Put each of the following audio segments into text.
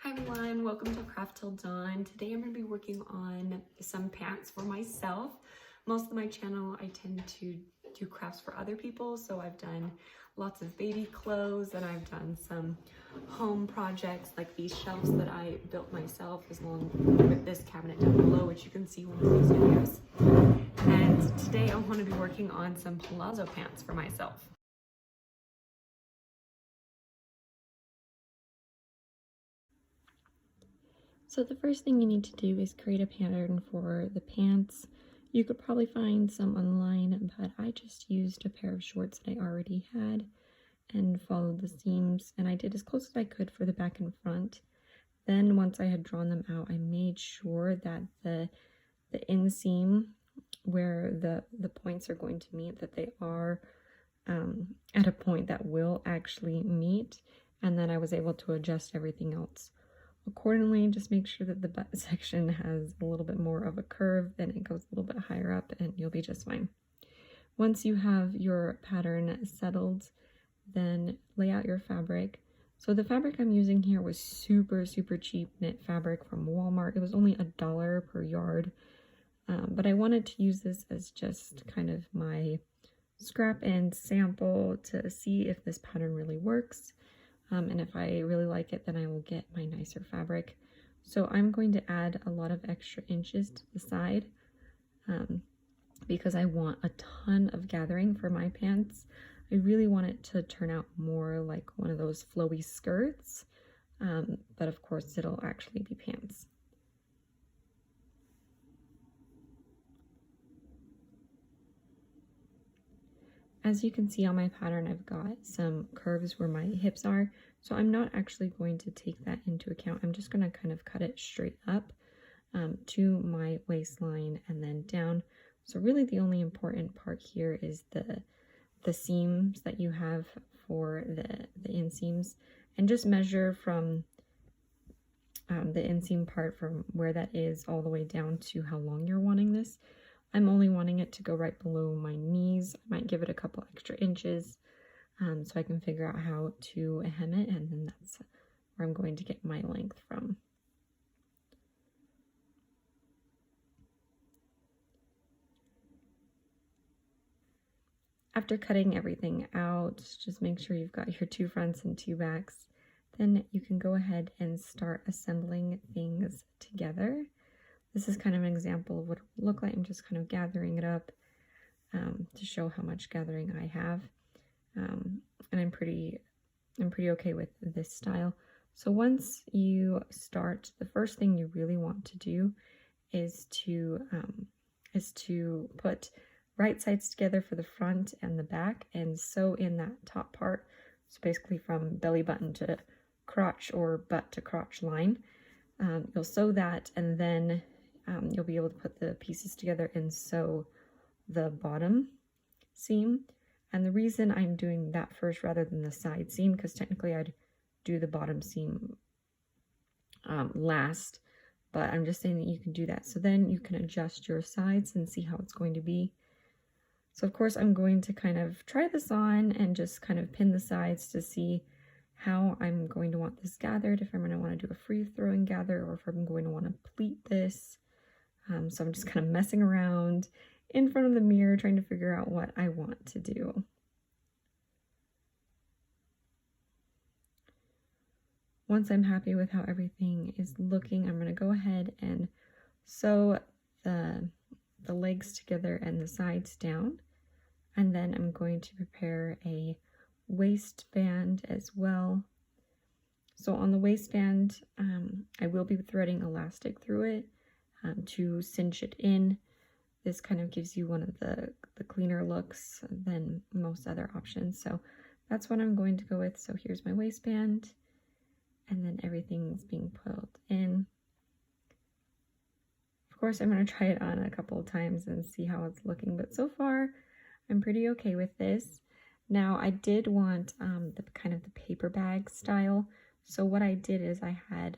Hi everyone, welcome to Craft Till Dawn. Today I'm going to be working on some pants for myself. Most of my channel I tend to do crafts for other people, so I've done lots of baby clothes and I've done some home projects like these shelves that I built myself, as long with this cabinet down below, which you can see one of these videos. And today I want to be working on some palazzo pants for myself. So the first thing you need to do is create a pattern for the pants. You could probably find some online, but I just used a pair of shorts that I already had and followed the seams, and I did as close as I could for the back and front. Then once I had drawn them out, I made sure that the inseam where the points are going to meet, that they are at a point that will actually meet, and then I was able to adjust everything else accordingly. Just make sure that the butt section has a little bit more of a curve, then it goes a little bit higher up and you'll be just fine. Once you have your pattern settled, then lay out your fabric. So the fabric I'm using here was super cheap knit fabric from Walmart. It was only $1 per yard, but I wanted to use this as just kind of my scrap and sample to see if this pattern really works. And if I really like it, then I will get my nicer fabric. So I'm going to add a lot of extra inches to the side because I want a ton of gathering for my pants. I really want it to turn out more like one of those flowy skirts, but of course it'll actually be pants. As you can see on my pattern, I've got some curves where my hips are, so I'm not actually going to take that into account. I'm just going to kind of cut it straight up to my waistline and then down. So really the only important part here is the seams that you have for the inseams, and just measure from the inseam part from where that is all the way down to how long you're wanting this. I'm only wanting it to go right below my knees. I might give it a couple extra inches so I can figure out how to hem it, and then that's where I'm going to get my length from. After cutting everything out, just make sure you've got your 2 fronts and 2 backs. Then you can go ahead and start assembling things together. This is kind of an example of what it would look like. I'm just kind of gathering it up to show how much gathering I have. And I'm pretty okay with this style. So once you start, the first thing you really want to do is to put right sides together for the front and the back, and sew in that top part. So basically from belly button to crotch or butt to crotch line. You'll sew that, and then you'll be able to put the pieces together and sew the bottom seam. And the reason I'm doing that first rather than the side seam, because technically I'd do the bottom seam last, but I'm just saying that you can do that. So then you can adjust your sides and see how it's going to be. So of course I'm going to kind of try this on and just kind of pin the sides to see how I'm going to want this gathered, if I'm going to want to do a free throwing gather or if I'm going to want to pleat this. So I'm just kind of messing around in front of the mirror trying to figure out what I want to do. Once I'm happy with how everything is looking, I'm going to go ahead and sew the legs together and the sides down. And then I'm going to prepare a waistband as well. So on the waistband, I will be threading elastic through it to cinch it in. This kind of gives you one of the cleaner looks than most other options. So that's what I'm going to go with. So here's my waistband, and then everything's being pulled in. Of course, I'm going to try it on a couple of times and see how it's looking, but so far I'm pretty okay with this. Now I did want the kind of the paper bag style. So what I did is I had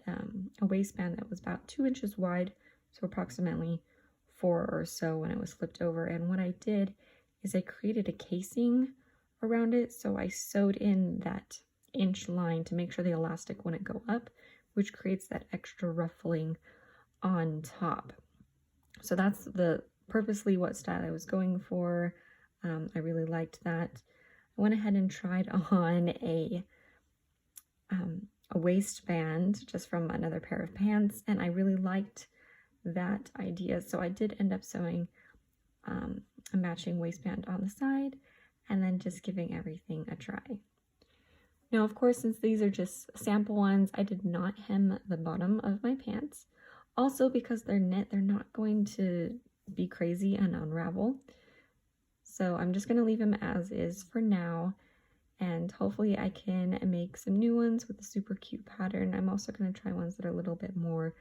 a waistband that was about 2 inches wide, so approximately 4 or so when it was flipped over. And what I did is I created a casing around it. So I sewed in that inch line to make sure the elastic wouldn't go up, which creates that extra ruffling on top. So that's purposely what style I was going for. I really liked that. I went ahead and tried on a waistband just from another pair of pants, and I really liked that idea. So I did end up sewing a matching waistband on the side and then just giving everything a try. Now, of course, since these are just sample ones, I did not hem the bottom of my pants. Also, because they're knit, they're not going to be crazy and unravel. So I'm just going to leave them as is for now, and hopefully I can make some new ones with a super cute pattern. I'm also going to try ones that are a little bit more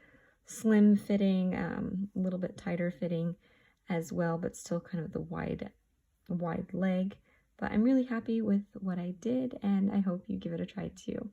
slim fitting, a little bit tighter fitting as well, but still kind of the wide leg. But I'm really happy with what I did, and I hope you give it a try too.